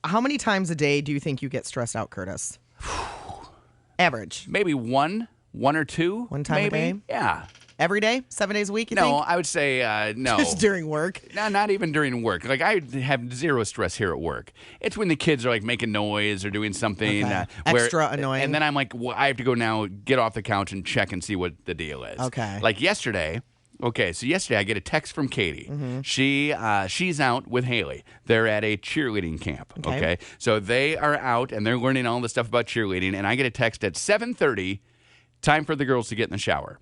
How many times a day do you think you get stressed out, Curtis? Average. Maybe one or two. One time maybe. a day? Yeah. Every day? 7 days a week, you No, think? I would say no. Just during work? No, not even during work. Like, I have zero stress here at work. It's when the kids are, like, making noise or doing something. Okay. Extra annoying. And then I'm like, well, I have to go now, get off the couch and check and see what the deal is. Okay. Like yesterday. Okay, so yesterday I get a text from Katie. Mm-hmm. She's out with Haley. They're at a cheerleading camp. Okay. So they are out and they're learning all the stuff about cheerleading. And I get a text at 7:30, time for the girls to get in the shower.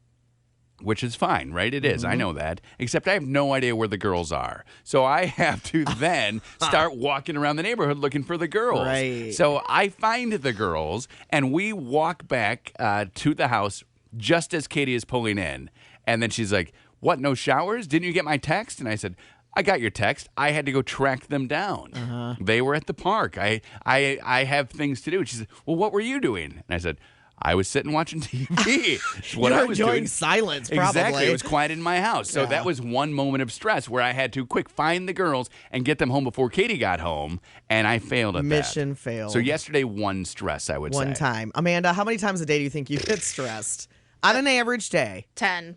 Which is fine, right? It is. I know that. Except I have no idea where the girls are. So I have to then start walking around the neighborhood looking for the girls. Right. So I find the girls, and we walk back to the house just as Katie is pulling in. And then she's like, what, no showers? Didn't you get my text? And I said, I got your text. I had to go track them down. They were at the park. I have things to do. And she said, well, what were you doing? And I said, I was sitting watching TV. What you were I was enjoying doing. silence, probably. Exactly. It was quiet in my house. So that was one moment of stress where I had to find the girls and get them home before Katie got home, and I failed at that. Mission failed. So yesterday, one stress, I would say. One time. Amanda, how many times a day do you think you get stressed? On an average day? 10.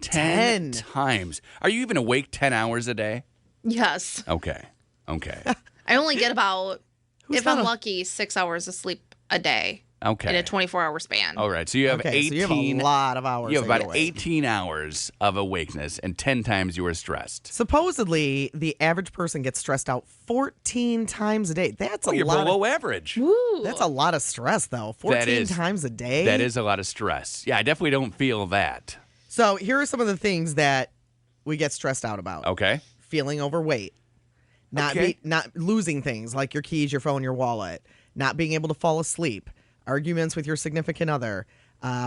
10 times. Are you even awake 10 hours a day? Yes. Okay. I only get about, Who's if I'm not a- lucky, 6 hours of sleep a day. Okay. In a 24-hour span. All right. So you have Okay, 18. so you have a lot of hours. You have that about you're awake. 18 hours of awakeness, and 10 times you are stressed. Supposedly, the average person gets stressed out 14 times a day. That's You're lot. below average. Woo. That's a lot of stress, though. 14 times a day. That is a lot of stress. Yeah, I definitely don't feel that. So here are some of the things that we get stressed out about. Okay. Feeling overweight, not losing things like your keys, your phone, your wallet, not being able to fall asleep, arguments with your significant other,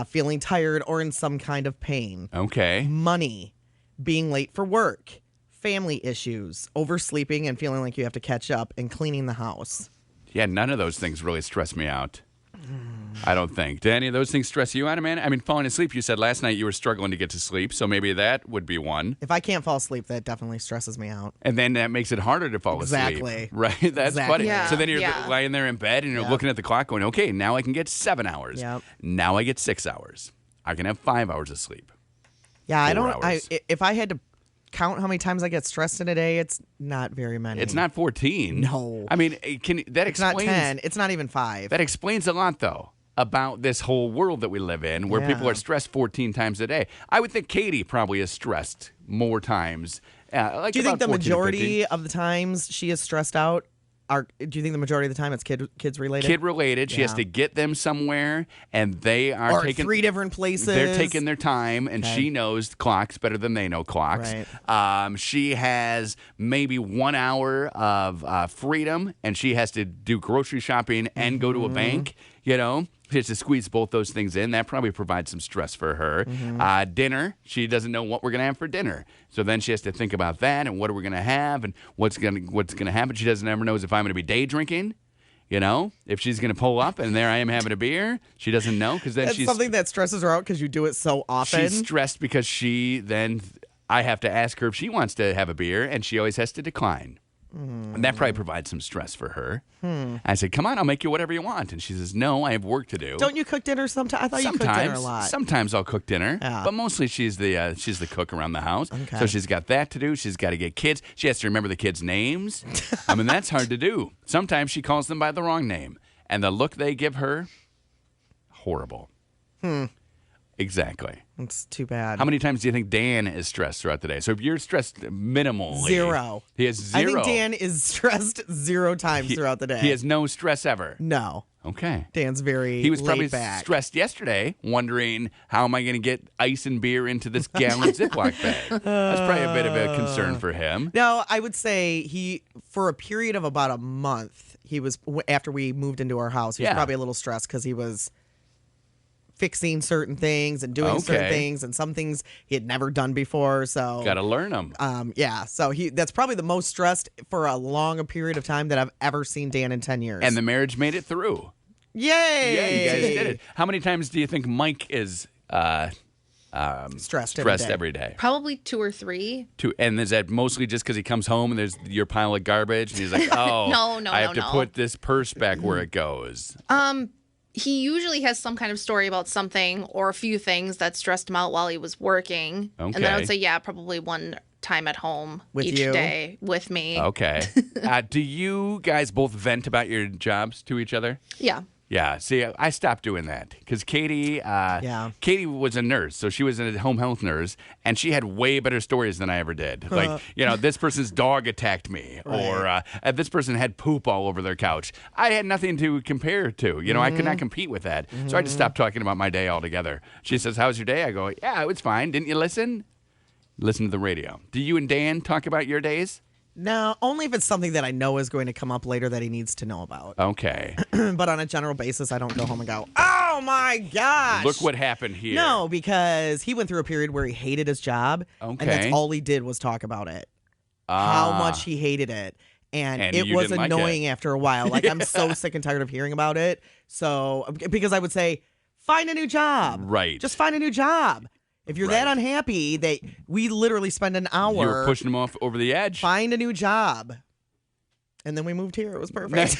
feeling tired or in some kind of pain, Okay. money, being late for work, family issues, oversleeping and feeling like you have to catch up, and cleaning the house. Yeah, none of those things really stress me out. I don't think. Do any of those things stress you out, Amanda? I mean, falling asleep, you said last night you were struggling to get to sleep, so maybe that would be one. If I can't fall asleep, that definitely stresses me out. And then that makes it harder to fall Exactly. asleep. Right? That's Exactly. funny. Yeah, So then you're yeah. lying there in bed and you're Yep. looking at the clock going, okay, now I can get 7 hours. Yep. Now I get 6 hours. I can have 5 hours of sleep. Yeah, 4 hours. If I had to count how many times I get stressed in a day, it's not very many. It's not 14. No. I mean, that It's not explains 10. It's not even 5. That explains a lot, though, about this whole world that we live in where people Yeah. are stressed 14 times a day. I would think Katie probably is stressed more times. Like Do you think about the 14 to 15. majority of the times she is stressed out do you think the majority of the time it's kids related? Kid related. She has Yeah. to get them somewhere, and they are or taking 3 different places. They're taking their time, and Okay. she knows clocks better than they know clocks. Right. She has maybe 1 hour of freedom, and she has to do grocery shopping and go to a bank. You know, she has to squeeze both those things in. That probably provides some stress for her. Dinner, she doesn't know what we're going to have for dinner, so then she has to think about that and what are we going to have and what's going to happen. She doesn't ever knows if I'm going to be day drinking. You know, if she's going to pull up and there I am having a beer, she doesn't know because then That's she's something that stresses her out because you do it so often. She's stressed because I have to ask her if she wants to have a beer, and she always has to decline. And that probably provides some stress for her. I said, come on, I'll make you whatever you want. And she says, no, I have work to do. Don't you cook dinner sometimes? I thought you cooked dinner a lot. Sometimes I'll cook dinner, Yeah. but mostly she's the cook around the house. Okay. So she's got that to do. She's got to get kids. She has to remember the kids' names. I mean, that's hard to do. Sometimes she calls them by the wrong name. And the look they give her, horrible. Exactly. It's too bad. How many times do you think Dan is stressed throughout the day? So if you're stressed minimally. 0. He has 0. I think Dan is stressed 0 times throughout the day. He has no stress ever. No. Okay. Dan's very He was probably laid back. stressed yesterday, wondering how am I going to get ice and beer into this gallon Ziploc bag. That's probably a bit of a concern for him. No, I would say for a period of about a month, he was, after we moved into our house, he was Yeah. probably a little stressed because he was fixing certain things and doing certain Okay. things, and some things he had never done before. So Got to learn them. yeah, so that's probably the most stressed for a long period of time that I've ever seen Dan in 10 years. And the marriage made it through. Yay! Yeah, you guys did it. How many times do you think Mike is Stressed every day. Probably 2 or 3. And is that mostly just because he comes home and there's your pile of garbage and he's like, oh, No, I have to put this purse back where it goes. He usually has some kind of story about something or a few things that stressed him out while he was working. Okay. And then I would say, yeah, probably one time at home With each you? day with me. Okay. Do you guys both vent about your jobs to each other? Yeah. Yeah. See, I stopped doing that because Katie was a nurse. So she was a home health nurse and she had way better stories than I ever did. Like, this person's dog attacked me or this person had poop all over their couch. I had nothing to compare to. I could not compete with that. So I just stopped talking about my day altogether. She says, how's your day? I go, yeah, it was fine. Didn't you listen? Listen to the radio. Do you and Dan talk about your days? No, only if it's something that I know is going to come up later that he needs to know about. Okay. But on a general basis, I don't go home and go, oh my gosh. Look what happened here. No, because he went through a period where he hated his job. Okay. And that's all he did was talk about it. How much he hated it. And it was annoying after a while. Like, I'm so sick and tired of hearing about it. So, because I would say, find a new job. Right. Just find a new job. If you're that unhappy, we literally spend an hour. You were pushing him off over the edge. Find a new job. And then we moved here. It was perfect.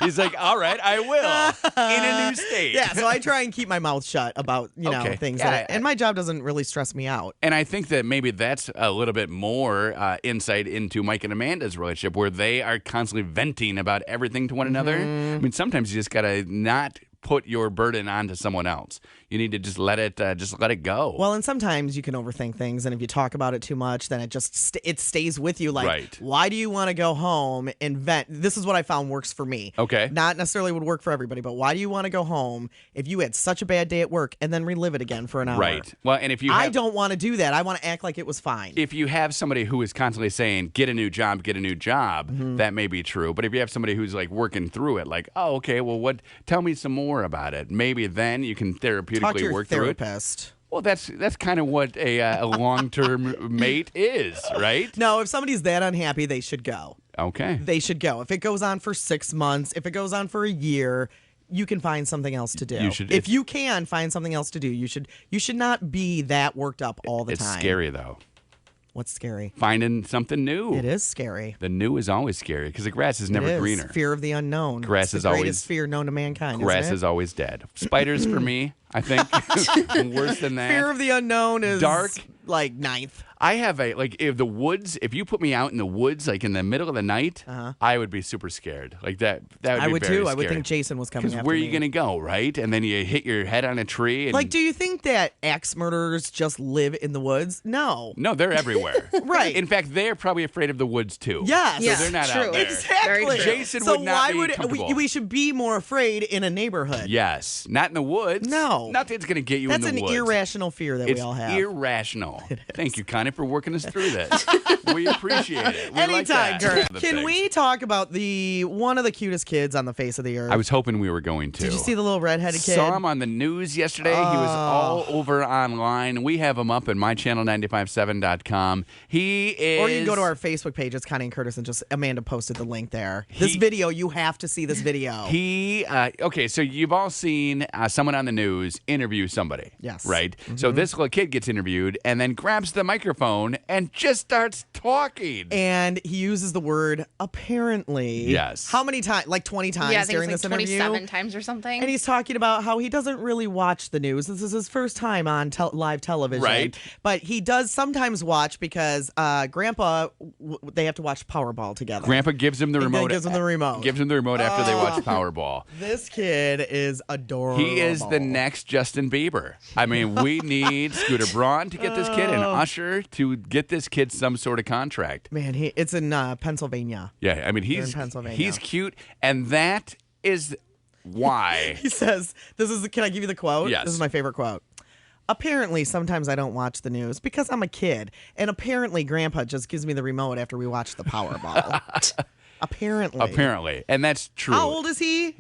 He's like, all right, I will. In a new state. Yeah, so I try and keep my mouth shut about, things. Yeah, and my job doesn't really stress me out. And I think that maybe that's a little bit more insight into Mike and Amanda's relationship where they are constantly venting about everything to one another. I mean, sometimes you just got to not put your burden onto someone else. You need to just let it go. Well, and sometimes you can overthink things, and if you talk about it too much, then it just it stays with you. Like, why do you want to go home and vent? This is what I found works for me. Okay. Not necessarily would work for everybody, but why do you want to go home if you had such a bad day at work and then relive it again for an hour? Right. Well, and if you I don't want to do that. I want to act like it was fine. If you have somebody who is constantly saying, get a new job, that may be true. But if you have somebody who's like working through it, like, oh, okay, well, tell me some more about it. Maybe then you can therapeutically Talk to your work therapist. through it. Well, that's kind of what a long-term mate is, right? No, if somebody's that unhappy, they should go. Okay. They should go. If it goes on for 6 months, if it goes on for a year, you can find something else to do. If you can find something else to do, you should not be that worked up all the time. It's scary, though. What's scary? Finding something new. It is scary. The new is always scary because the grass is never greener. Fear of the unknown. Grass it's is the always greatest fear known to mankind. Grass is always dead. Spiders for me, I think. Worse than that. Fear of the unknown is dark. Like ninth. I have if you put me out in the woods, like in the middle of the night, I would be super scared. Like that would be I would very too. scary. I would think Jason was coming after where are me. you going to go, right? And then you hit your head on a tree. And like, do you think that axe murderers just live in the woods? No. No, they're everywhere. Right. In fact, they're probably afraid of the woods too. Yes. So they're not true. out there. Exactly. Jason so would not why be would comfortable. we should be more afraid in a neighborhood? Yes. Not in the woods. No. Nothing's going to get you in the woods. That's an irrational fear that It's we all have. irrational. Thank you, Connie, for working us through this. We appreciate it. We Anytime, like that. Kurt. The Can thing. we talk about one of the cutest kids on the face of the earth? I was hoping we were going to. Did you see the little redheaded kid? Saw him on the news yesterday. He was all over online. We have him up at mychannel957.com. He is. Or you can go to our Facebook page. It's Connie and Curtis, and just Amanda posted the link there. This video, you have to see this video. Okay, so you've all seen someone on the news interview somebody. Yes. Right? So this little kid gets interviewed and then grabs the microphone and just starts talking. And he uses the word apparently. Yes. How many times? Like 20 times Yeah, I think during it's this like interview. 27 times or something. And he's talking about how he doesn't really watch the news. This is his first time on live television. Right. But he does sometimes watch because Grandpa, they have to watch Powerball together. Grandpa gives him the And then remote. gives him the remote. Gives him the remote after they watch Powerball. This kid is adorable. He is the next Justin Bieber. I mean, we need Scooter Braun to get this kid and Usher to get this kid some sort of contract. Man, it's in Pennsylvania. Yeah, I mean, in Pennsylvania. he's cute, and that is why. He says, can I give you the quote? Yes. This is my favorite quote. Apparently, sometimes I don't watch the news because I'm a kid. And apparently, Grandpa just gives me the remote after we watch the Powerball. Apparently. And that's true. How old is he?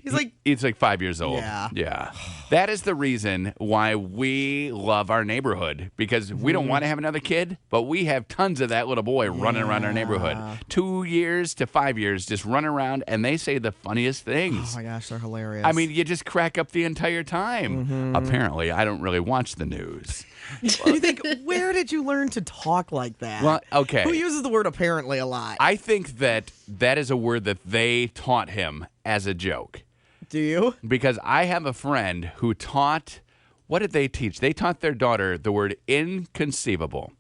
He's like 5 years old. Yeah. That is the reason why we love our neighborhood, because we don't want to have another kid, but we have tons of that little boy running around our neighborhood. 2 years to 5 years just running around, and they say the funniest things. Oh my gosh, they're hilarious. I mean, you just crack up the entire time. Apparently, I don't really watch the news. You think, where did you learn to talk like that? Well, okay. Who uses the word apparently a lot? I think that is a word that they taught him as a joke. Do you? Because I have a friend who taught, what did they teach? They taught their daughter the word inconceivable.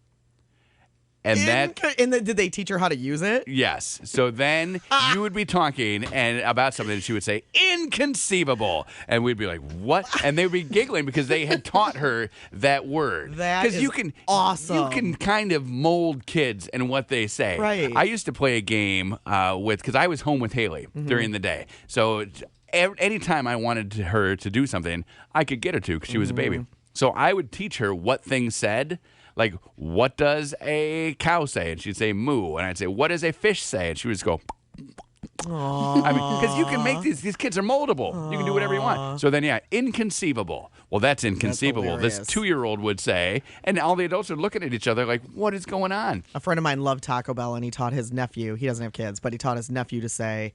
And did they teach her how to use it? Yes. So then you would be talking and about something, and she would say, inconceivable. And we'd be like, what? And they would be giggling because they had taught her that word. That is awesome. You can kind of mold kids and what they say. Right. I used to play a game because I was home with Haley during the day. So anytime I wanted her to do something, I could get her to because she was a baby. So I would teach her what things said. Like, what does a cow say? And she'd say moo. And I'd say, what does a fish say? And she would just go, aww. I mean, because you can make these kids are moldable. Aww. You can do whatever you want. So then, inconceivable. Well, that's inconceivable. This 2-year-old would say, and all the adults are looking at each other like, what is going on? A friend of mine loved Taco Bell, and he taught his nephew, he doesn't have kids, but he taught his nephew to say,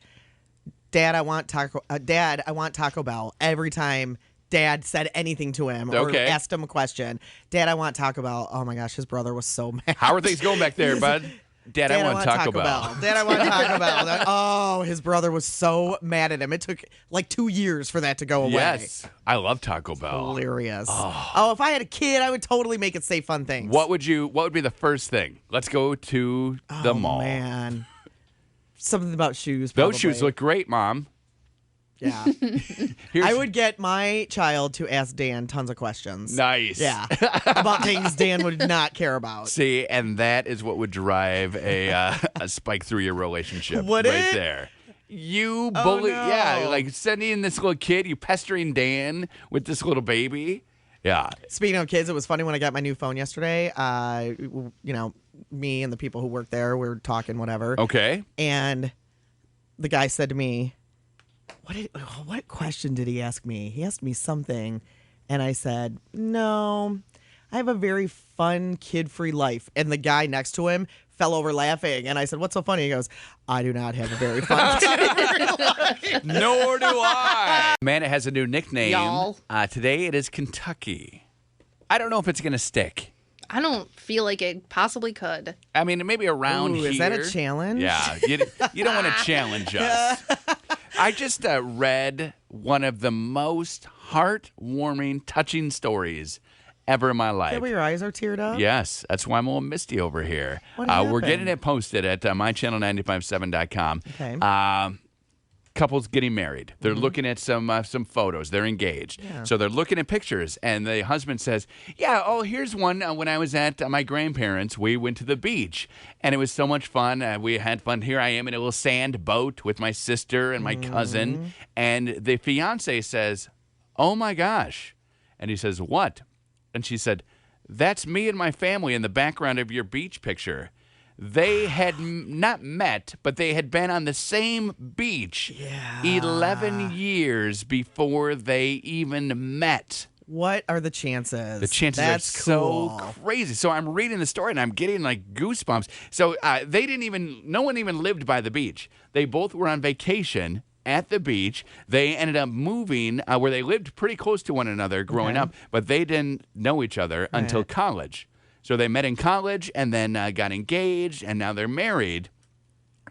Dad, I want Taco Bell every time Dad said anything to him or asked him a question. Dad, I want Taco Bell. Oh my gosh, his brother was so mad. How are things going back there, bud? Dad, I want Taco Bell. Dad, I want Taco Bell. Oh, his brother was so mad at him. It took like 2 years for that to go away. Yes, I love Taco Bell. Hilarious. Oh, if I had a kid, I would totally make it say fun things. What would be the first thing? Let's go to the mall. Oh, man. Something about shoes, probably. Those shoes look great, Mom. Yeah. I would get my child to ask Dan tons of questions. Nice. Yeah. About things Dan would not care about. See, and that is what would drive a spike through your relationship. Would right it? There. You bully. No. Yeah, like sending this little kid, you pestering Dan with this little baby. Yeah. Speaking of kids, it was funny when I got my new phone yesterday. Me and the people who work there, we were talking, whatever. Okay. And the guy said to me, what question did he ask me? He asked me something, and I said, no, I have a very fun, kid-free life. And the guy next to him fell over laughing, and I said, what's so funny? He goes, I do not have a very fun, kid-free life. Nor do I. Amanda has a new nickname. Y'all. Today it is Kentucky. I don't know if it's going to stick. I don't feel like it possibly could. I mean, maybe around here. Is that a challenge? Yeah. You don't want to challenge us. I just read one of the most heartwarming, touching stories ever in my life. Is that why your eyes are teared up? Yes. That's why I'm a little misty over here. What happened? We're getting it posted at mychannel957.com. Okay. Couples getting married. They're looking at some photos. They're engaged. Yeah. So they're looking at pictures, and the husband says, here's one when I was at my grandparents. We went to the beach, and it was so much fun. We had fun. Here I am in a little sand boat with my sister and my cousin. And the fiance says, oh, my gosh. And he says, what? And she said, that's me and my family in the background of your beach picture. They had not met, but they had been on the same beach 11 years before they even met. What are the chances? The chances are so crazy. So I'm reading the story, and I'm getting like goosebumps. So no one even lived by the beach. They both were on vacation at the beach. They ended up moving where they lived pretty close to one another growing up, but they didn't know each other until college. So they met in college and then got engaged, and now they're married.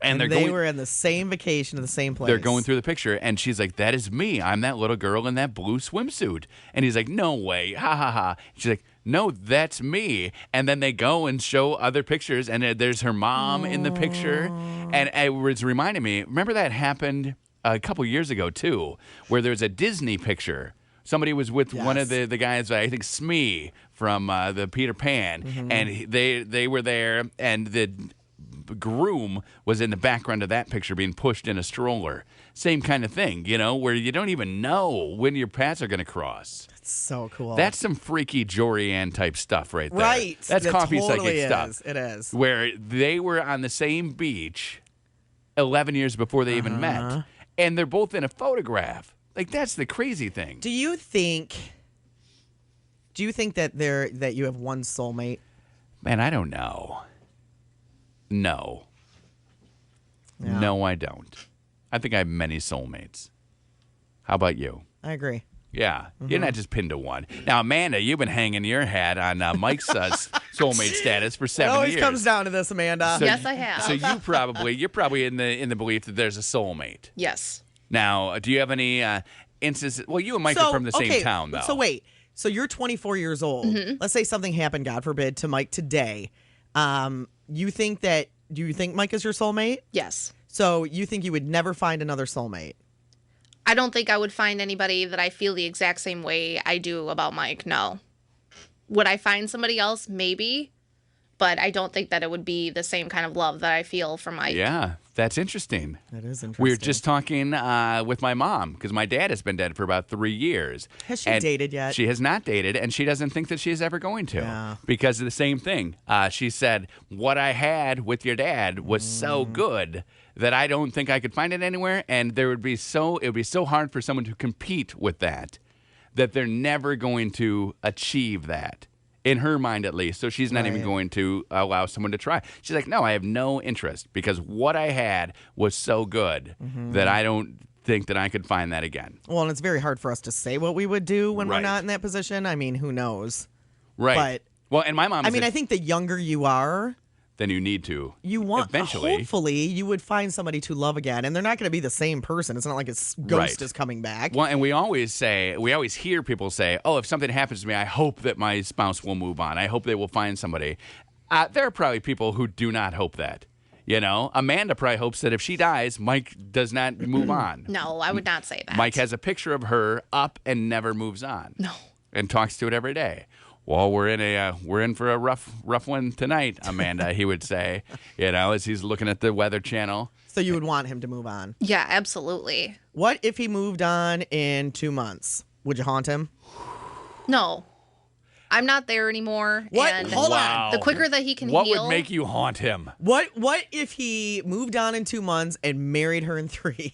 And they were in the same vacation in the same place. They're going through the picture, and she's like, that is me. I'm that little girl in that blue swimsuit. And he's like, no way. Ha, ha, ha. She's like, no, that's me. And then they go and show other pictures, and there's her mom in the picture. And it was reminding me, remember that happened a couple years ago, too, where there's a Disney picture. Somebody was with one of the guys, I think Smee from the Peter Pan, and they were there, and the groom was in the background of that picture being pushed in a stroller. Same kind of thing, where you don't even know when your paths are going to cross. That's so cool. That's some freaky Jorianne type stuff right there. Right. That's coffee totally psychic stuff. It is. Where they were on the same beach 11 years before they even met. And they're both in a photograph. Like, that's the crazy thing. Do you think that you have one soulmate? Man, I don't know. No. Yeah. No, I don't. I think I have many soulmates. How about you? I agree. Yeah, you're not just pinned to one. Now, Amanda, you've been hanging your hat on Mike's soulmate status for 7 It always years. comes down to this, Amanda. So Yes, I have. So you're probably in the belief that there's a soulmate. Yes. Now, do you have any instances? Well, you and Mike are from the same town, though. So wait. So you're 24 years old. Let's say something happened, God forbid, to Mike today. Do you think Mike is your soulmate? Yes. So you think you would never find another soulmate? I don't think I would find anybody that I feel the exact same way I do about Mike. No. Would I find somebody else? Maybe. But I don't think that it would be the same kind of love that I feel for Mike. Yeah, that's interesting. That is interesting. We were just talking with my mom because my dad has been dead for about 3 years. Has she dated yet? She has not dated, and she doesn't think that she's ever going to. Yeah. Because of the same thing. She said, what I had with your dad was so good that I don't think I could find it anywhere, and it would be so hard for someone to compete with that they're never going to achieve that. In her mind, at least. So she's not even going to allow someone to try. She's like, no, I have no interest because what I had was so good that I don't think that I could find that again. Well, and it's very hard for us to say what we would do when we're Right. not in that position. I mean, who knows? Right. But well, and my mom. I think the younger you are, then you need to. you want eventually. Hopefully, you would find somebody to love again, and they're not going to be the same person. It's not like a ghost Right. is coming back. Well, and we always hear people say, "Oh, if something happens to me, I hope that my spouse will move on. I hope they will find somebody." There are probably people who do not hope that. You know, Amanda probably hopes that if she dies, Mike does not move on. No, I would not say that. Mike has a picture of her up and never moves on. No. And talks to it every day. Well, we're in for a rough one tonight, Amanda. He would say, as he's looking at the Weather Channel. So you would want him to move on. Yeah, absolutely. What if he moved on in 2 months? Would you haunt him? No. I'm not there anymore. What? And Hold on. Wow. the quicker that he can What heal. would make you haunt him? What if he moved on in 2 months and married her in 3?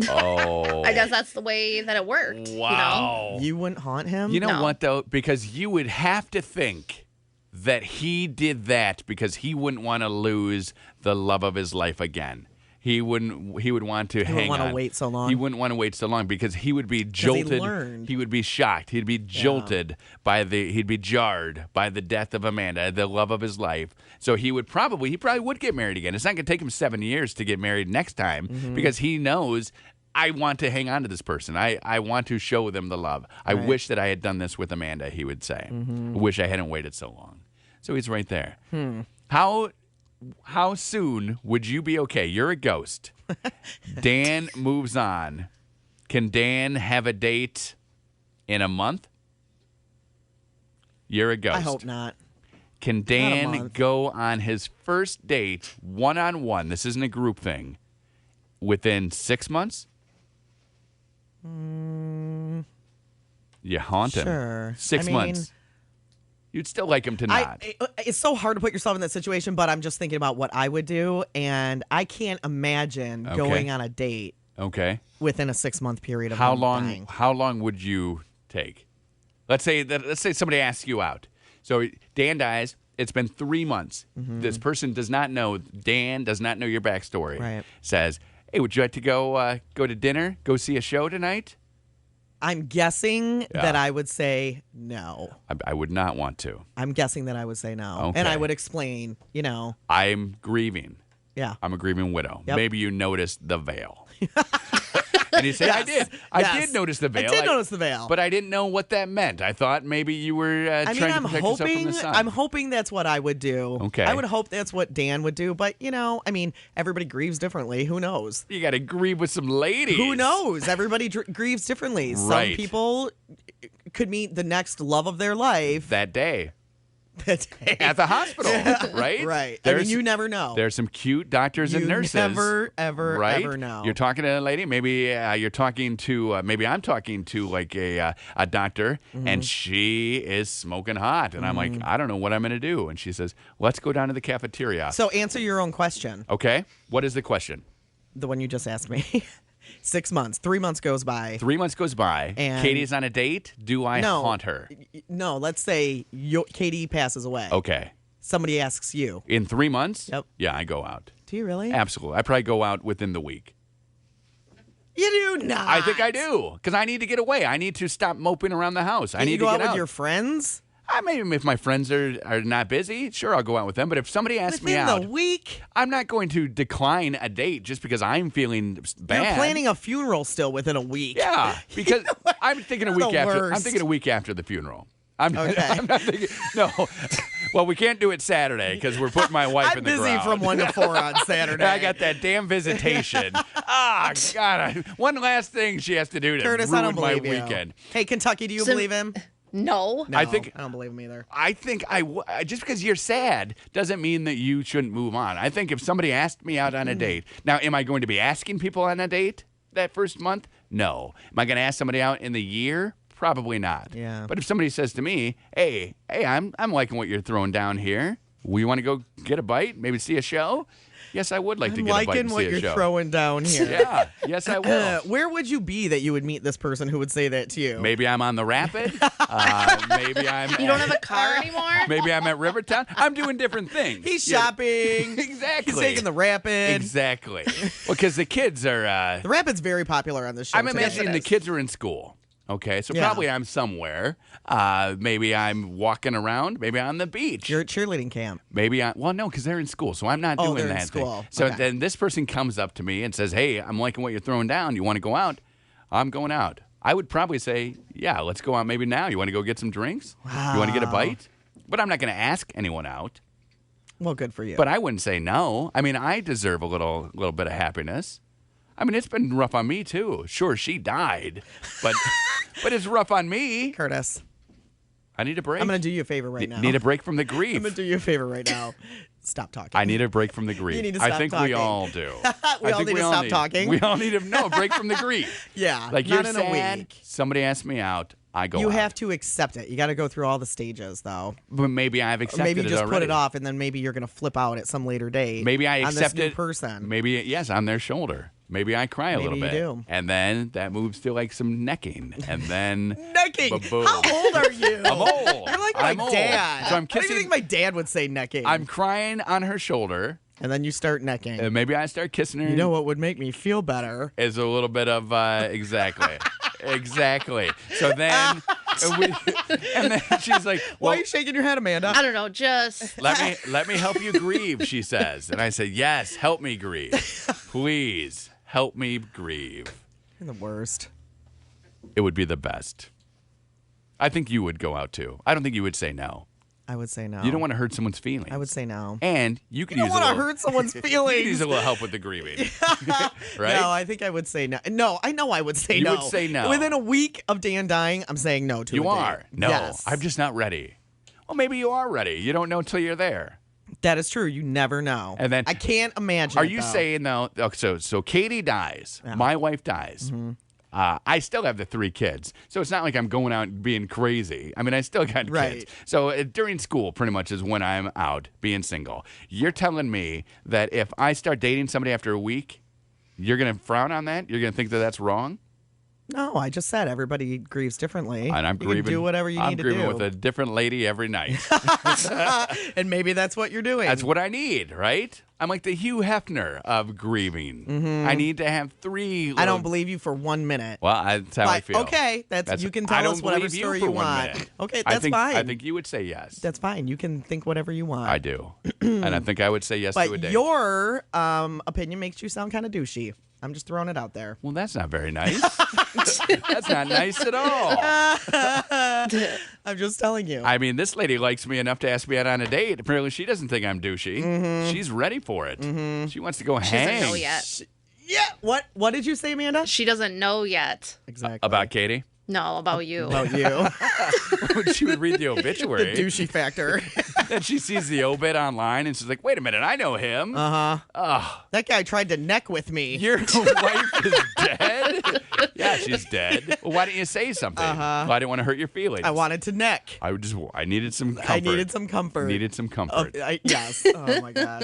Oh. I guess that's the way that it worked. Wow. You wouldn't haunt him? You know No. what, though? Because you would have to think that he did that because he wouldn't want to lose the love of his life again. He would want to hang on. wouldn't want to wait so long. He wouldn't want to wait so long because he would be jolted. learned. He would be shocked. He'd be jolted he'd be jarred by the death of Amanda, the love of his life. So he probably would get married again. It's not going to take him 7 years to get married next time because he knows I want to hang on to this person. I want to show them the love. I wish that I had done this with Amanda, he would say. I wish I hadn't waited so long. So he's right there. How soon would you be okay? You're a ghost. Dan moves on. Can Dan have a date in a month? You're a ghost. I hope not. Can Not a Dan month. go on his first date one-on-one? This isn't a group thing. Within 6 months? You haunt him. Sure. 6 I mean, months. You'd still like him to not. It's so hard to put yourself in that situation, but I'm just thinking about what I would do, and I can't imagine Okay. going on a date Okay. within a 6-month period of How him long? dying. How long would you take? Let's say somebody asks you out. So Dan dies. It's been 3 months. This person does not know. Dan does not know your backstory. Right. Says, "Hey, would you like to go to dinner? Go see a show tonight?" I'm guessing that I would say no. I would not want to. I'm guessing that I would say no. Okay. And I would explain, I'm grieving. yeah. I'm a grieving widow. Yep. Maybe you noticed the veil. And he said, Yes. I did. I Yes. did notice the veil. I did notice the veil. But I didn't know what that meant. I thought maybe you were trying to protect yourself from the sun. I'm hoping that's what I would do. Okay. I would hope that's what Dan would do, but everybody grieves differently. Who knows? You got to grieve with some ladies. Who knows? Everybody grieves differently. Right. Some people could meet the next love of their life That day that day. at the hospital, right? Right. There's, you never know. There's some cute doctors and You nurses. never, ever, right? ever know. You're talking to a lady. Maybe you're talking to. Maybe I'm talking to like a doctor, and she is smoking hot, and I'm like, I don't know what I'm going to do. And she says, "Let's go down to the cafeteria." So answer your own question. Okay. What is the question? The one you just asked me. 6 months. 3 months goes by. 3 months goes by. And Katie's on a date. Do I haunt her? No, let's say Katie passes away. Okay. Somebody asks you. In 3 months? Yep. Yeah, I go out. Do you really? Absolutely. I probably go out within the week. You do not. I think I do, because I need to get away. I need to stop moping around the house. I need to go get out out. with your friends? I mean, if my friends are not busy, sure, I'll go out with them. But if somebody asks me out, within the week? I'm not going to decline a date just because I'm feeling bad. You're planning a funeral still within a week. Yeah, because I'm thinking a You're week the after. I'm worst. thinking a week after the funeral. I'm Okay. not thinking. No. Well, we can't do it Saturday because we're putting my wife I'm in the busy ground. from 1 to 4 on Saturday. I got that damn visitation. God. One last thing she has to do to Curtis, ruin I don't my believe you. weekend. Hey, Kentucky, do you So- believe him? No. No, I think- I don't believe him either. I think just because you're sad doesn't mean that you shouldn't move on. I think if somebody asked me out on a date, now, am I going to be asking people on a date that first month? No. Am I going to ask somebody out in the year? Probably not. Yeah. But if somebody says to me, hey, I'm liking what you're throwing down here. We want to go get a bite, maybe see a show? Yes, I would like to I'm get a bite liking and what see a you're show. throwing down here. Yeah. Yes, I will. Where would you be that you would meet this person who would say that to you? Maybe I'm on the Rapid. Maybe I'm. You don't have a car anymore? Maybe I'm at Rivertown. I'm doing different things. He's You know? shopping. Exactly. He's taking the Rapid. Exactly. Well, because the kids are. The Rapid's very popular on this show. I'm today. imagining the kids are in school. Okay, so Yeah. probably I'm somewhere. Maybe I'm walking around. Maybe on the beach. You're at cheerleading camp. Maybe no, because they're in school, so I'm not Oh, doing they're in that school. thing. So Okay. then this person comes up to me and says, "Hey, I'm liking what you're throwing down. You want to go out?" I'm going out. I would probably say, "Yeah, let's go out. Maybe now. You want to go get some drinks? You want to get a bite?" But I'm not going to ask anyone out. Well, good for you. But I wouldn't say no. I mean, I deserve a little bit of happiness. I mean, it's been rough on me too. Sure, she died, but it's rough on me. Curtis, I need a break. I'm going to do you a favor right now. Need a break from the I'm grief. going to do you a favor right now. Stop talking. I need a break from the grief. You need to I stop think we talking. all do. We all need to stop talking. We all need a break from the grief. Yeah, Like not you're in sad. a week. Somebody asked me out. I go. You out. have to accept it. You got to go through all the stages, though. But maybe I've Or accepted maybe it just already. put it off, and then maybe you're going to flip out at some later date. Maybe I on accept this new it. person. Maybe yes, on their shoulder. Maybe I cry a Maybe little you bit, do. and then that moves to like some necking, and then Necking. Ba-boom. How old are you? I'm old. You're like I'm my old. dad. So I'm Why do you kissing. think my dad would say necking? I'm crying on her shoulder, and then you start necking. and maybe I start kissing her. You know what would make me feel better? Is a little bit of exactly, exactly. So then, and then she's like, Why "Well, are you shaking your head, Amanda? I don't know. Just let me help you grieve," she says, and I said, "Yes, help me grieve, please help me grieve." You're the worst. It would be the best. I think you would go out too. I don't think you would say no. I would say no. You don't want to hurt someone's feelings. I would say no. And you could I use don't a want to little, hurt someone's you could feelings. use a little help with the grieving, right? No, I think I would say no. No, I know I would say You no. would say no. Within a week of Dan dying, I'm saying no to You a date. are. No, Yes. I'm just not ready. Well, maybe you are ready. You don't know till you're there. That is true. You never know. And then- I can't imagine. Are it, you though. saying though? So Katie dies. Yeah. My wife dies. I still have the 3 kids, so it's not like I'm going out and being crazy. I mean, I still got Right. kids. So during school, pretty much is when I'm out being single. You're telling me that if I start dating somebody after a week, you're going to frown on that? You're going to think that that's wrong? No, I just said everybody grieves differently. And I'm you grieving. Can do whatever you I'm need to grieving do. with a different lady every night. And maybe that's what you're doing. That's what I need, right? I'm like the Hugh Hefner of grieving. I need to have 3. I don't believe you for 1 minute. Well, that's how I But, feel. okay, that's you can I tell don't us whatever believe story for you 1 want. minute. Okay, I that's think, fine. I think you would say yes. That's fine. You can think whatever you want. I do, and I think I would say yes to a But date. your opinion makes you sound kind of douchey. I'm just throwing it out there. Well, that's not very nice. That's not nice at all. I'm just telling you. I mean, this lady likes me enough to ask me out on a date. Apparently, she doesn't think I'm douchey. She's ready for it. She wants to go she hang. doesn't know yet. yeah. What did you say, Amanda? She doesn't know yet. Exactly. About Katie? No, about you. About you. She would read the the obituary. douchey factor. Then she sees the obit online, and she's like, wait a minute, I know him. That guy tried to neck with me. Your wife is dead? Yeah, she's dead. Well, why didn't you say something? Well, I didn't want to hurt your feelings. I wanted to neck. I needed some comfort. I needed some comfort. Needed some comfort. Yes. Oh my gosh.